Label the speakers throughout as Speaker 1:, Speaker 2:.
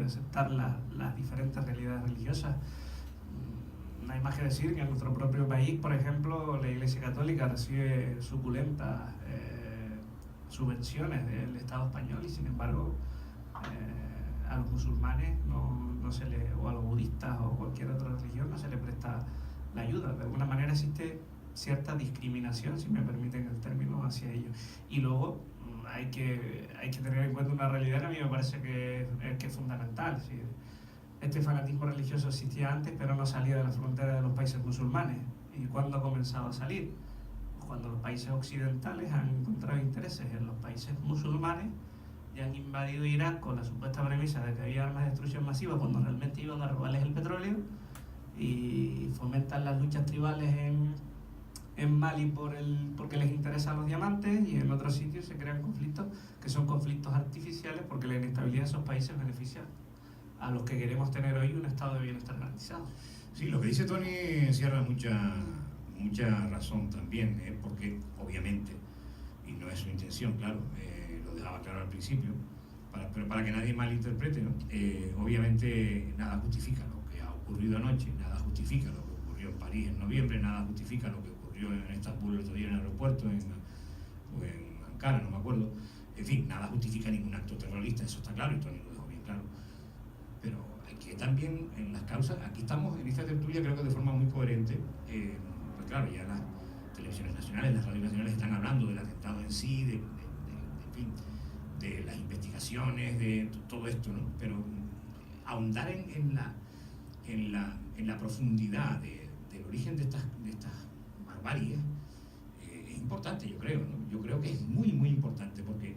Speaker 1: aceptar las diferentes realidades religiosas. No hay más que decir que en nuestro propio país, por ejemplo, la Iglesia Católica recibe suculentas subvenciones del Estado español y sin embargo a los musulmanes no se le, o a los budistas o cualquier otra religión no se le presta la ayuda. De alguna manera existe cierta discriminación, si me permiten el término, hacia ellos. Y luego hay que tener en cuenta una realidad que a mí me parece que es fundamental. ¿Sí? Este fanatismo religioso existía antes, pero no salía de la frontera de los países musulmanes. ¿Y cuándo ha comenzado a salir? Cuando los países occidentales han encontrado intereses en los países musulmanes y han invadido Irak con la supuesta premisa de que había armas de destrucción masiva cuando realmente iban a robarles el petróleo, y fomentan las luchas tribales en Mali porque les interesan los diamantes, y en otros sitios se crean conflictos que son conflictos artificiales porque la inestabilidad de esos países beneficia a los que queremos tener hoy un estado de bienestar garantizado.
Speaker 2: Sí, lo que dice Tony encierra mucha razón también, porque obviamente, y no es su intención, claro, lo dejaba claro al principio, pero para que nadie malinterprete, ¿no? Obviamente nada justifica lo que ha ocurrido anoche, nada justifica lo que ocurrió en París en noviembre, nada justifica lo que ocurrió en Estambul el otro día en el aeropuerto, o en Ankara, no me acuerdo. En fin, nada justifica ningún acto terrorista, eso está claro, y Tony lo dejó bien claro. Pero hay que también en las causas, aquí estamos en esta tertulia creo que de forma muy coherente, pues claro, ya las televisiones nacionales, las radios nacionales están hablando del atentado en sí, en fin, de las investigaciones, de todo esto, ¿no? Pero ahondar en la profundidad del origen de estas barbaries es importante, yo creo, ¿no? Yo creo que es muy, muy importante porque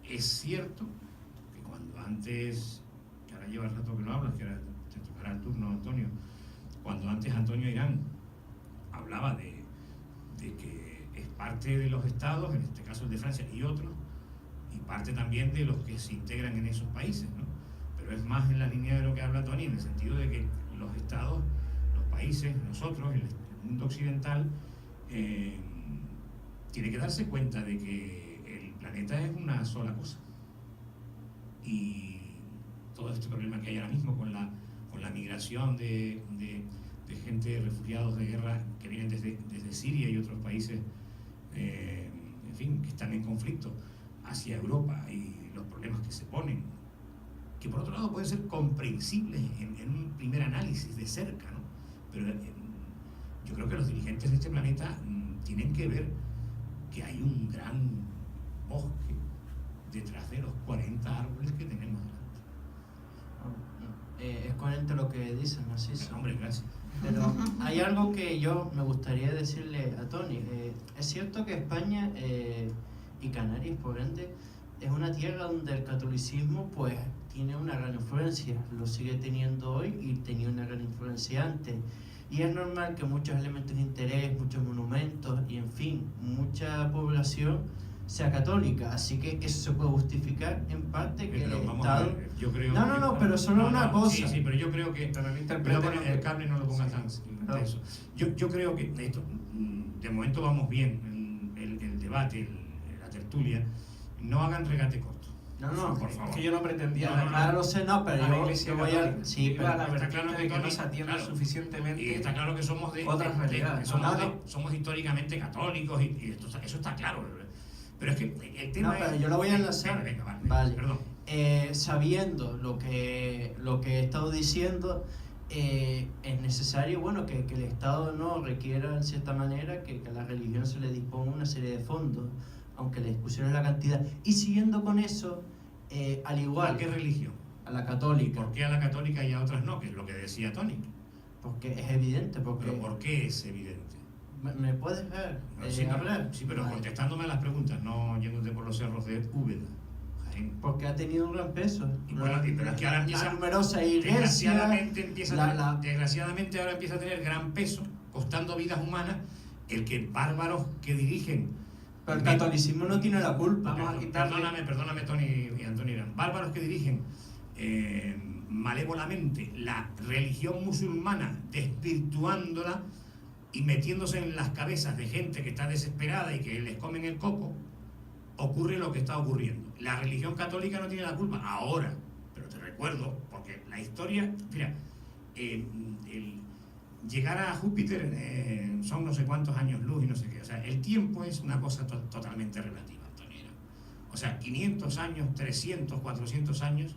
Speaker 2: es cierto que cuando antes, que ahora lleva rato que no hablas, que ahora te tocará el turno, Antonio, cuando antes Antonio Irán hablaba de que es parte de los estados, en este caso el de Francia y otros, y parte también de los que se integran en esos países, ¿no? Pero es más en la línea de lo que habla Tony, en el sentido de que los estados, los países, nosotros, el mundo occidental, tiene que darse cuenta de que el planeta es una sola cosa. Y todo este problema que hay ahora mismo con la migración de gente, refugiados de guerra que vienen desde Siria y otros países, en fin, que están en conflicto hacia Europa, y los problemas que se ponen, que por otro lado pueden ser comprensibles en un primer análisis de cerca, ¿no? Pero yo creo que los dirigentes de este planeta tienen que ver que hay un gran bosque detrás de los 40 árboles que tenemos delante.
Speaker 3: Es coherente lo que dices, Narciso.
Speaker 2: Hombre, gracias.
Speaker 3: Pero hay algo que yo me gustaría decirle a Tony. Es cierto que España y Canarias, por ende, es una tierra donde el catolicismo pues tiene una gran influencia, lo sigue teniendo hoy y tenía una gran influencia antes. Y es normal que muchos elementos de interés, muchos monumentos y en fin, mucha población sea católica, así que eso se puede justificar en parte que
Speaker 2: pero
Speaker 3: el
Speaker 2: vamos
Speaker 3: Estado...
Speaker 2: a ver, yo creo
Speaker 3: No, pero solo una cosa.
Speaker 2: Sí, pero yo creo que... el cable no lo pongas tan intenso. Yo creo que esto, de momento vamos bien, el debate, la tertulia, no hagan regate corto.
Speaker 3: No,
Speaker 2: por favor.
Speaker 1: Que yo no pretendía
Speaker 3: Claro, lo sé, no, pero yo voy a... Sí, pero
Speaker 1: la
Speaker 2: está claro
Speaker 1: que
Speaker 2: que
Speaker 1: no se atiende suficientemente.
Speaker 2: Y está claro que somos
Speaker 1: otras realidades.
Speaker 2: Somos históricamente católicos y eso está claro. Pero es que el tema
Speaker 3: no, pero yo lo voy a enlazar.
Speaker 2: Vale. Perdón.
Speaker 3: Sabiendo lo que he estado diciendo, es necesario, bueno, que el Estado no requiera en cierta manera que a la religión se le disponga una serie de fondos, aunque la discusión es la cantidad. Y siguiendo con eso, al igual...
Speaker 2: ¿A qué religión?
Speaker 3: A la católica.
Speaker 2: ¿Por qué a la católica y a otras no? Que es lo que decía Tony.
Speaker 3: Porque es evidente.
Speaker 2: ¿Pero por qué es evidente?
Speaker 3: ¿Me puedes ver?
Speaker 2: Hablar? Sí, pero vale. Contestándome a las preguntas, no yéndote por los cerros de Úbeda.
Speaker 3: Porque ha tenido un gran peso.
Speaker 2: Pero es que ahora empieza...
Speaker 3: La numerosa iglesia...
Speaker 2: Desgraciadamente ahora empieza a tener gran peso, costando vidas humanas, el que bárbaros que dirigen...
Speaker 3: Pero el catolicismo no tiene la culpa.
Speaker 2: Perdóname, Tony y Antonio Irán. Bárbaros que dirigen malévolamente la religión musulmana, desvirtuándola y metiéndose en las cabezas de gente que está desesperada y que les comen el coco, ocurre lo que está ocurriendo. la religión católica no tiene la culpa ahora, pero te recuerdo, porque la historia, mira, llegar a Júpiter son no sé cuántos años luz y no sé qué, o sea, el tiempo es una cosa totalmente relativa, Antonio. O sea, 500 años, 300, 400 años